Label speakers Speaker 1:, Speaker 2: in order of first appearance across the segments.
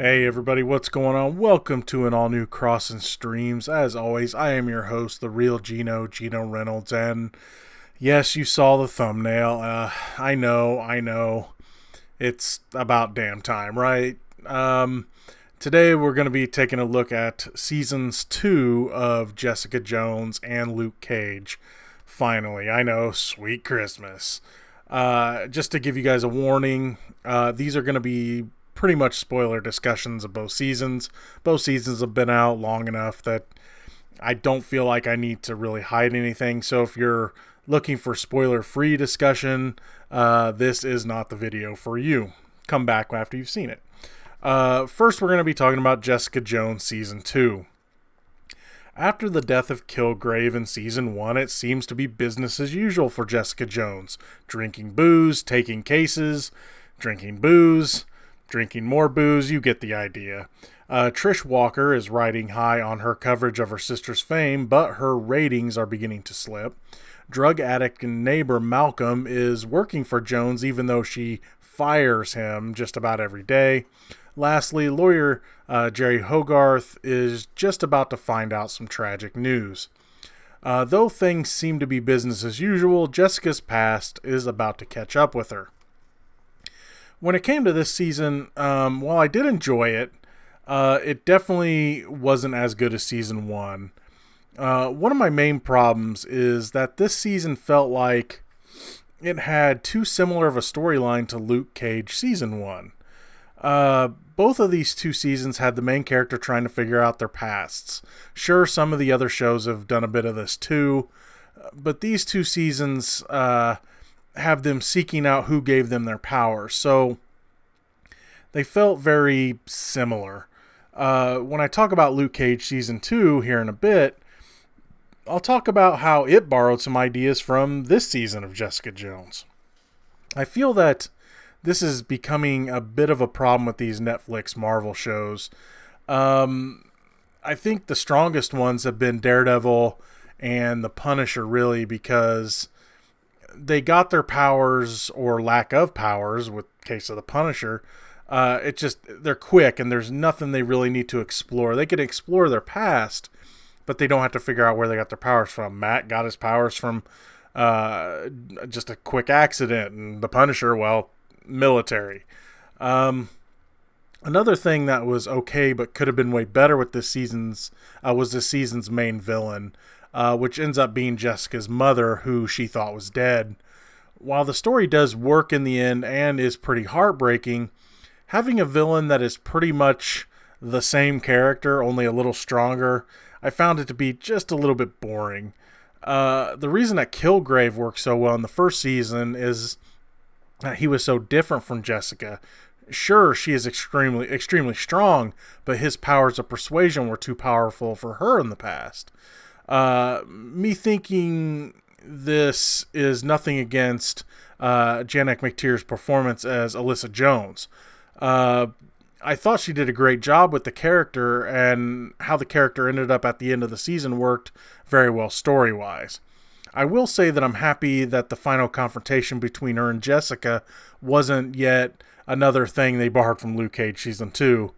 Speaker 1: Hey everybody, what's going on? Welcome to an all-new Crossin Streams. As always, I am your host, the real Geno Reynolds, and yes, you saw the thumbnail. I know. It's about damn time, right? Today we're going to be taking a look at seasons 2 of Jessica Jones and Luke Cage. Finally, I know, sweet Christmas. Just to give you guys a warning, these are going to be pretty much spoiler discussions of both seasons. Both seasons have been out long enough that I don't feel like I need to really hide anything. So if you're looking for spoiler-free discussion, this is not the video for you. Come back after you've seen it. First, we're going to be talking about Jessica Jones Season 2. After the death of Kilgrave in Season 1, it seems to be business as usual for Jessica Jones. Drinking booze, taking cases, drinking booze, drinking more booze, you get the idea. Trish Walker is riding high on her coverage of her sister's fame, but her ratings are beginning to slip. Drug addict and neighbor Malcolm is working for Jones even though she fires him just about every day. Lastly, lawyer Jerry Hogarth is just about to find out some tragic news. Though things seem to be business as usual, Jessica's past is about to catch up with her. When it came to this season, while I did enjoy it, it definitely wasn't as good as Season 1. One of my main problems is that this season felt like it had too similar of a storyline to Luke Cage Season 1. Both of these two seasons had the main character trying to figure out their pasts. Sure, some of the other shows have done a bit of this too, but these two seasons have them seeking out who gave them their power, so they felt very similar. When I talk about Luke Cage Season 2 here in a bit, I'll talk about how it borrowed some ideas from this season of Jessica Jones. I feel that this is becoming a bit of a problem with these Netflix Marvel shows. I think the strongest ones have been Daredevil and The Punisher, really, because they got their powers or lack of powers, with the case of the Punisher. They're quick and there's nothing they really need to explore. They could explore their past, but they don't have to figure out where they got their powers from. Matt got his powers from just a quick accident, and the Punisher, well, military. Another thing that was okay but could have been way better with this season's was this season's main villain, which ends up being Jessica's mother, who she thought was dead. While the story does work in the end and is pretty heartbreaking, having a villain that is pretty much the same character, only a little stronger, I found it to be just a little bit boring. The reason that Kilgrave worked so well in the first season is that he was so different from Jessica. Sure, she is extremely strong, but his powers of persuasion were too powerful for her in the past. Me thinking this is nothing against Janet McTeer's performance as Alyssa Jones. I thought she did a great job with the character, and how the character ended up at the end of the season worked very well story-wise. I will say that I'm happy that the final confrontation between her and Jessica wasn't yet another thing they borrowed from Luke Cage Season 2.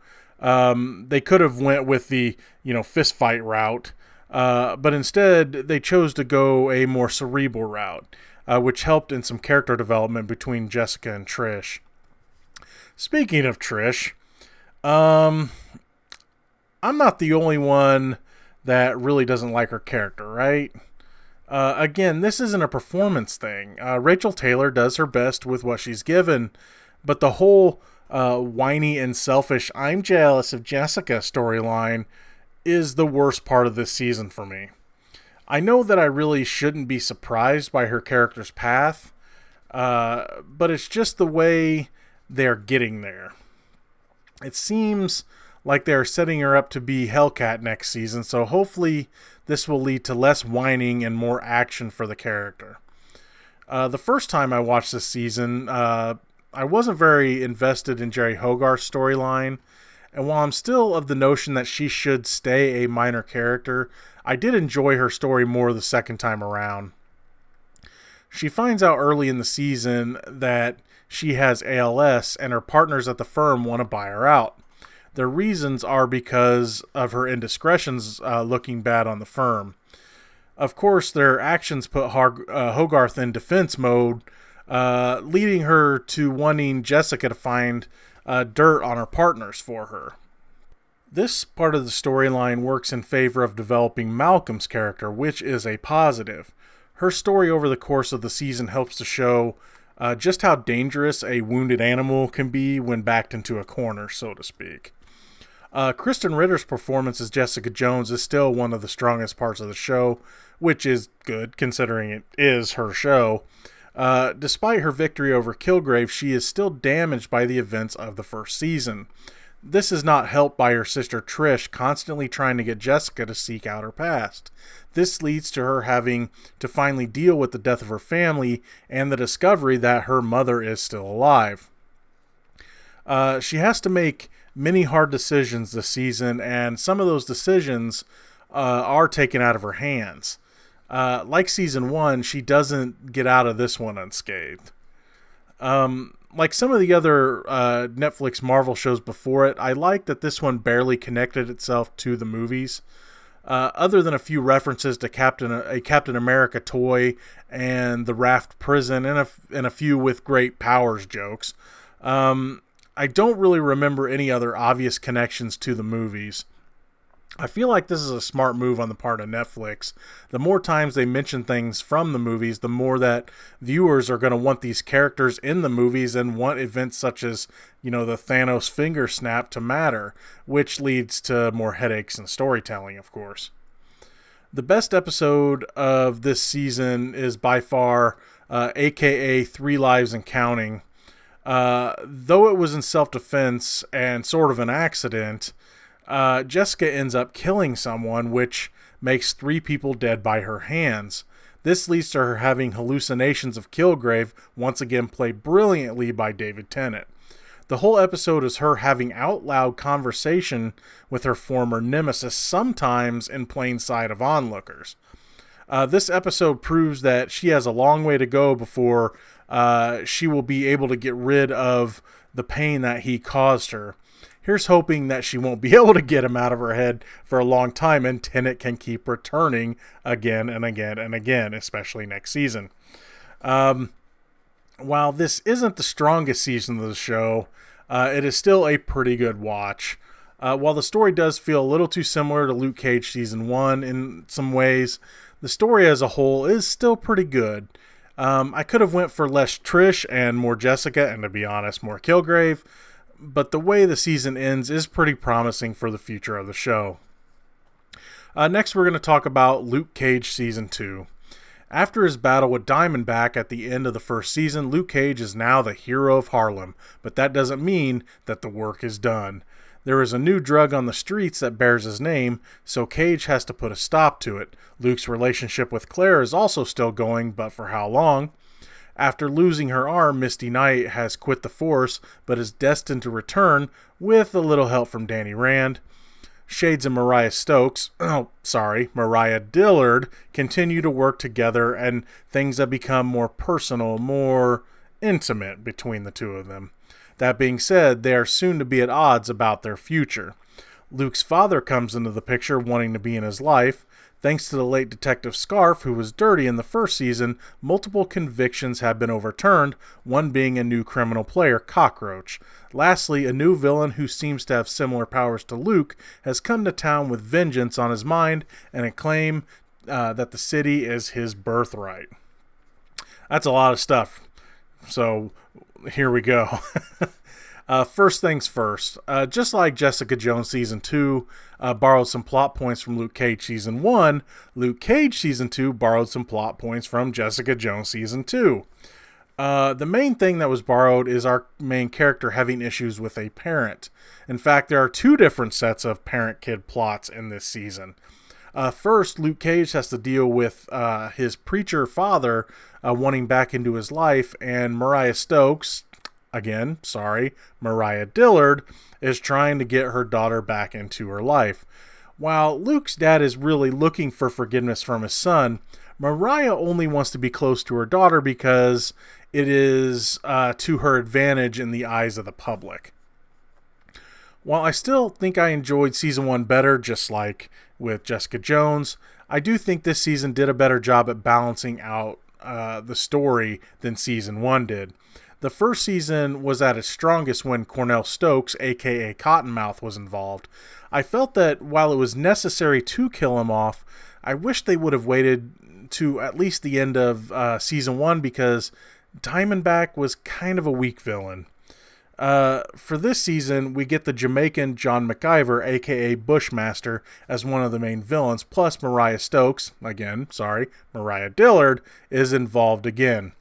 Speaker 1: They could have went with the, fist fight route, but instead they chose to go a more cerebral route, which helped in some character development between Jessica and Trish. Speaking of Trish, I'm not the only one that really doesn't like her character, right? Again, this isn't a performance thing. Rachel Taylor does her best with what she's given, but the whole whiny and selfish "I'm jealous of Jessica" storyline is the worst part of this season for me. I know that I really shouldn't be surprised by her character's path, but it's just the way they're getting there. It seems like they're setting her up to be Hellcat next season, so hopefully this will lead to less whining and more action for the character. The first time I watched this season, I wasn't very invested in Jerry Hogarth's storyline, and while I'm still of the notion that she should stay a minor character, I did enjoy her story more the second time around. She finds out early in the season that she has ALS and her partners at the firm want to buy her out. Their reasons are because of her indiscretions looking bad on the firm. Of course, their actions put Hogarth in defense mode, leading her to wanting Jessica to find dirt on her partners for her. This part of the storyline works in favor of developing Malcolm's character, which is a positive. Her story over the course of the season helps to show just how dangerous a wounded animal can be when backed into a corner, so to speak. Kristen Ritter's performance as Jessica Jones is still one of the strongest parts of the show, which is good considering it is her show. Despite her victory over Kilgrave, she is still damaged by the events of the first season. This is not helped by her sister Trish constantly trying to get Jessica to seek out her past. This leads to her having to finally deal with the death of her family and the discovery that her mother is still alive. She has to make many hard decisions this season, and some of those decisions are taken out of her hands. Like season 1, she doesn't get out of this one unscathed. Like some of the other Netflix Marvel shows before it, I like that this one barely connected itself to the movies. Other than a few references to a Captain America toy and the Raft prison and a few with great powers jokes, I don't really remember any other obvious connections to the movies. I feel like this is a smart move on the part of Netflix. The more times they mention things from the movies, the more that viewers are going to want these characters in the movies and want events such as, the Thanos finger snap to matter, which leads to more headaches and storytelling, of course. The best episode of this season is by far AKA 3 Lives and Counting. Though it was in self-defense and sort of an accident, Jessica ends up killing someone, which makes 3 people dead by her hands. This leads to her having hallucinations of Kilgrave, once again played brilliantly by David Tennant. The whole episode is her having out loud conversation with her former nemesis, sometimes in plain sight of onlookers. This episode proves that she has a long way to go before she will be able to get rid of the pain that he caused her. Here's hoping that she won't be able to get him out of her head for a long time and Tennant can keep returning again and again and again, especially next season. While this isn't the strongest season of the show, it is still a pretty good watch. While the story does feel a little too similar to Luke Cage Season 1 in some ways, the story as a whole is still pretty good. I could have went for less Trish and more Jessica, and to be honest, more Kilgrave, but the way the season ends is pretty promising for the future of the show. Next, we're going to talk about Luke Cage Season 2. After his battle with Diamondback at the end of the first season, Luke Cage is now the hero of Harlem, but that doesn't mean that the work is done. There is a new drug on the streets that bears his name, so Cage has to put a stop to it. Luke's relationship with Claire is also still going, but for how long? After losing her arm, Misty Knight has quit the force, but is destined to return with a little help from Danny Rand. Shades and Mariah Dillard continue to work together, and things have become more personal, more intimate between the two of them. That being said, they are soon to be at odds about their future. Luke's father comes into the picture wanting to be in his life. Thanks to the late Detective Scarf, who was dirty in the first season, multiple convictions have been overturned, one being a new criminal player, Cockroach. Lastly, a new villain who seems to have similar powers to Luke has come to town with vengeance on his mind and a claim that the city is his birthright. That's a lot of stuff. So, here we go. First things first, just like Jessica Jones Season 2 borrowed some plot points from Luke Cage Season 1, Luke Cage Season 2 borrowed some plot points from Jessica Jones Season 2. The main thing that was borrowed is our main character having issues with a parent. In fact, there are 2 different sets of parent-kid plots in this season. First, Luke Cage has to deal with his preacher father wanting back into his life, and Mariah Dillard is trying to get her daughter back into her life. While Luke's dad is really looking for forgiveness from his son, Mariah only wants to be close to her daughter because it is to her advantage in the eyes of the public. While I still think I enjoyed season 1 better, just like with Jessica Jones, I do think this season did a better job at balancing out the story than season 1 did. The first season was at its strongest when Cornell Stokes, aka Cottonmouth, was involved. I felt that while it was necessary to kill him off, I wish they would have waited to at least the end of season 1 because Diamondback was kind of a weak villain. For this season, we get the Jamaican John McIver, aka Bushmaster, as one of the main villains, plus Mariah Stokes, Mariah Dillard, is involved again.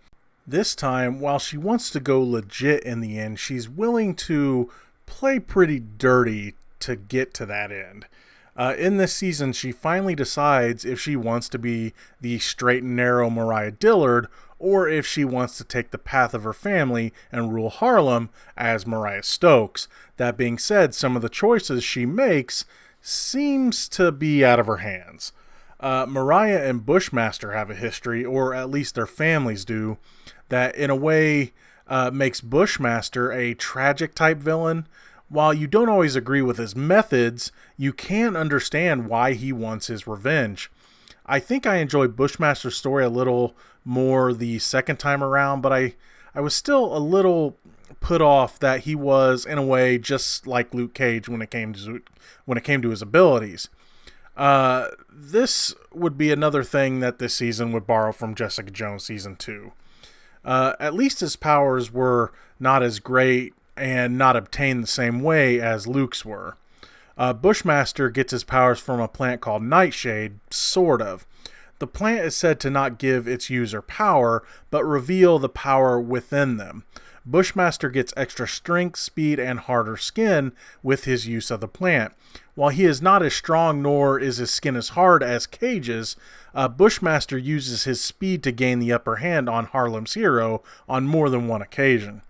Speaker 1: This time, while she wants to go legit in the end, she's willing to play pretty dirty to get to that end. In this season, she finally decides if she wants to be the straight and narrow Mariah Dillard, or if she wants to take the path of her family and rule Harlem as Mariah Stokes. That being said, some of the choices she makes seems to be out of her hands. Mariah and Bushmaster have a history, or at least their families do, that in a way makes Bushmaster a tragic type villain. While you don't always agree with his methods, you can understand why he wants his revenge. I think I enjoyed Bushmaster's story a little more the second time around, but I was still a little put off that he was, in a way, just like Luke Cage when it came to his abilities. This would be another thing that this season would borrow from Jessica Jones season 2. At least his powers were not as great and not obtained the same way as Luke's were. Bushmaster gets his powers from a plant called Nightshade, sort of. The plant is said to not give its user power, but reveal the power within them. Bushmaster gets extra strength, speed, and harder skin with his use of the plant. While he is not as strong nor is his skin as hard as Cage's, Bushmaster uses his speed to gain the upper hand on Harlem's hero on more than one occasion.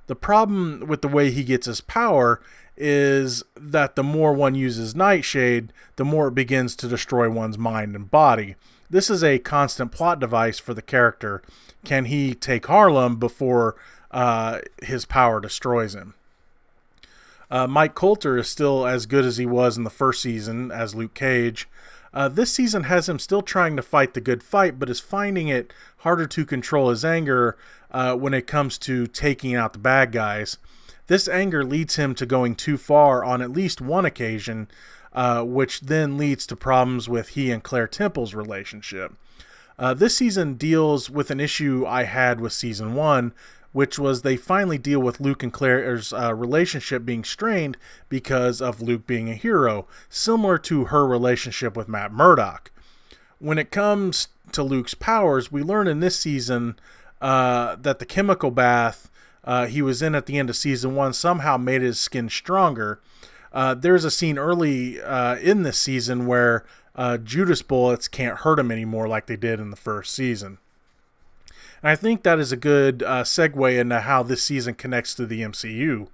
Speaker 1: The problem with the way he gets his power is that the more one uses Nightshade, the more it begins to destroy one's mind and body. This is a constant plot device for the character. Can he take Harlem before his power destroys him? Mike Coulter is still as good as he was in the first season as Luke Cage. This season has him still trying to fight the good fight, but is finding it harder to control his anger when it comes to taking out the bad guys. This anger leads him to going too far on at least one occasion, which then leads to problems with he and Claire Temple's relationship. This season deals with an issue I had with season 1, which was they finally deal with Luke and Claire's relationship being strained because of Luke being a hero, similar to her relationship with Matt Murdock. When it comes to Luke's powers, we learn in this season that the chemical bath he was in at the end of season 1 somehow made his skin stronger. There's a scene early in this season where Judas bullets can't hurt him anymore like they did in the first season. And I think that is a good segue into how this season connects to the MCU.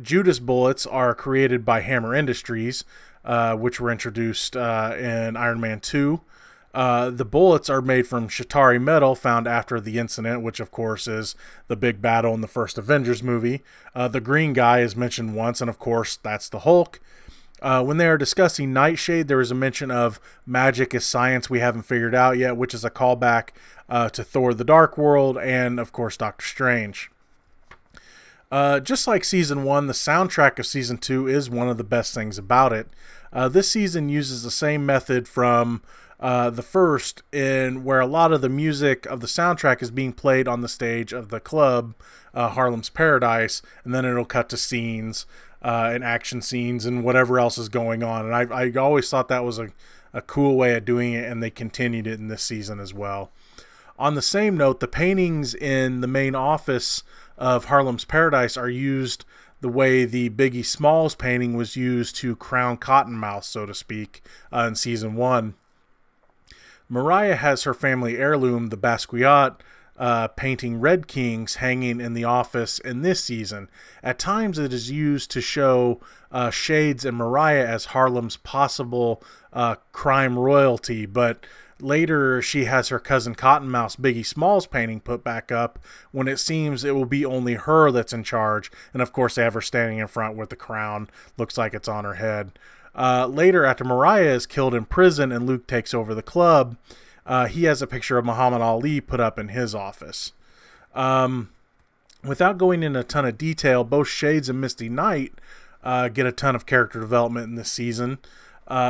Speaker 1: Judas bullets are created by Hammer Industries, which were introduced in Iron Man 2. The bullets are made from Shatari metal found after the incident, which of course is the big battle in the first Avengers movie. The green guy is mentioned once, and of course that's the Hulk. When they are discussing Nightshade, there is a mention of magic is science we haven't figured out yet, which is a callback to Thor the Dark World and of course Doctor Strange. Just like season 1, the soundtrack of season 2 is one of the best things about it. This season uses the same method from the first, in where a lot of the music of the soundtrack is being played on the stage of the club, Harlem's Paradise, and then it'll cut to scenes and action scenes and whatever else is going on. And I always thought that was a cool way of doing it, and they continued it in this season as well. On the same note, the paintings in the main office of Harlem's Paradise are used the way the Biggie Smalls painting was used to crown Cottonmouth, so to speak, in season 1. Mariah has her family heirloom, the Basquiat painting Red Kings, hanging in the office in this season. At times it is used to show Shades and Mariah as Harlem's possible crime royalty, but Later, she has her cousin Cottonmouth's Biggie Smalls painting put back up when it seems it will be only her that's in charge. And of course, they have her standing in front with the crown. Looks like it's on her head. Later, after Mariah is killed in prison and Luke takes over the club, he has a picture of Muhammad Ali put up in his office. Without going into a ton of detail, both Shades and Misty Knight get a ton of character development in this season.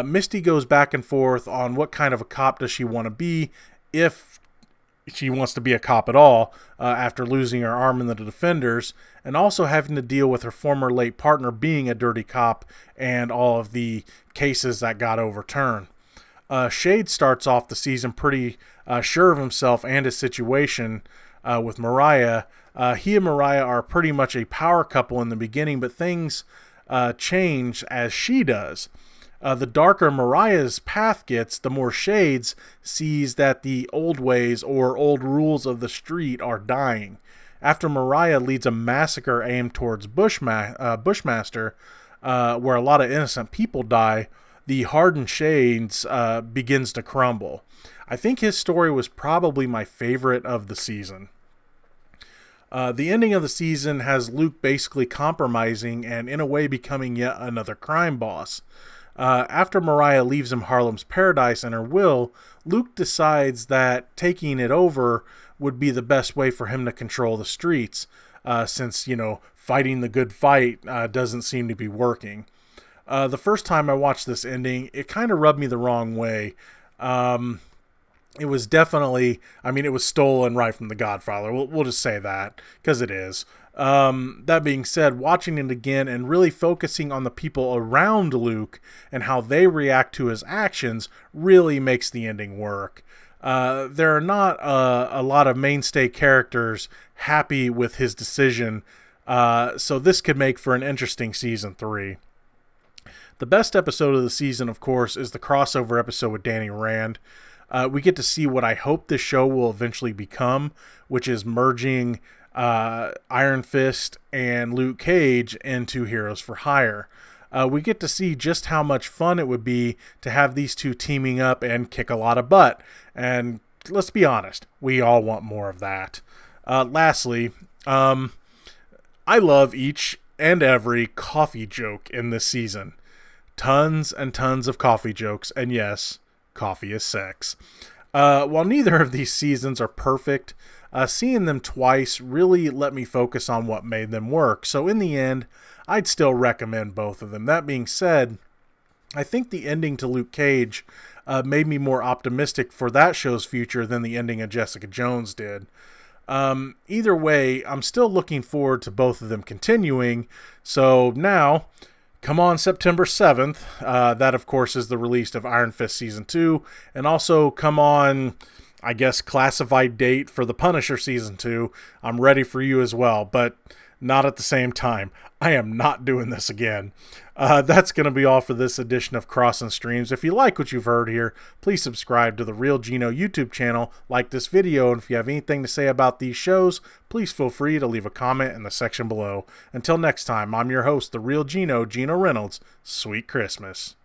Speaker 1: Misty goes back and forth on what kind of a cop does she want to be, if she wants to be a cop at all, after losing her arm in the Defenders, and also having to deal with her former late partner being a dirty cop and all of the cases that got overturned. Shade starts off the season pretty sure of himself and his situation with Mariah. He and Mariah are pretty much a power couple in the beginning, but things change as she does. The darker Mariah's path gets, the more Shades sees that the old ways or old rules of the street are dying. After Mariah leads a massacre aimed towards Bushmaster, where a lot of innocent people die, the hardened Shades begins to crumble. I think his story was probably my favorite of the season. The ending of the season has Luke basically compromising and in a way becoming yet another crime boss. After Mariah leaves him Harlem's Paradise and her will, Luke decides that taking it over would be the best way for him to control the streets, since, fighting the good fight doesn't seem to be working. The first time I watched this ending, it kind of rubbed me the wrong way. It was definitely, it was stolen right from The Godfather. We'll just say that, because it is. That being said, watching it again and really focusing on the people around Luke and how they react to his actions really makes the ending work. There are not a lot of mainstay characters happy with his decision, so this could make for an interesting season 3. The best episode of the season, of course, is the crossover episode with Danny Rand. We get to see what I hope this show will eventually become, which is merging Iron Fist and Luke Cage into Heroes for Hire. We get to see just how much fun it would be to have these two teaming up and kick a lot of butt. And let's be honest, we all want more of that. Lastly, I love each and every coffee joke in this season. Tons and tons of coffee jokes, and yes, coffee is sex. While neither of these seasons are perfect, seeing them twice really let me focus on what made them work. So in the end, I'd still recommend both of them. That being said, I think the ending to Luke Cage made me more optimistic for that show's future than the ending of Jessica Jones did. Either way, I'm still looking forward to both of them continuing. So now, come on September 7th. That, of course, is the release of Iron Fist Season 2. And also come on, I guess, classified date for The Punisher Season 2. I'm ready for you as well, but not at the same time. I am not doing this again. That's going to be all for this edition of Crossin Streams. If you like what you've heard here, please subscribe to the Real Geno YouTube channel, like this video, and if you have anything to say about these shows, please feel free to leave a comment in the section below. Until next time, I'm your host, the Real Geno, Geno Reynolds. Sweet Christmas.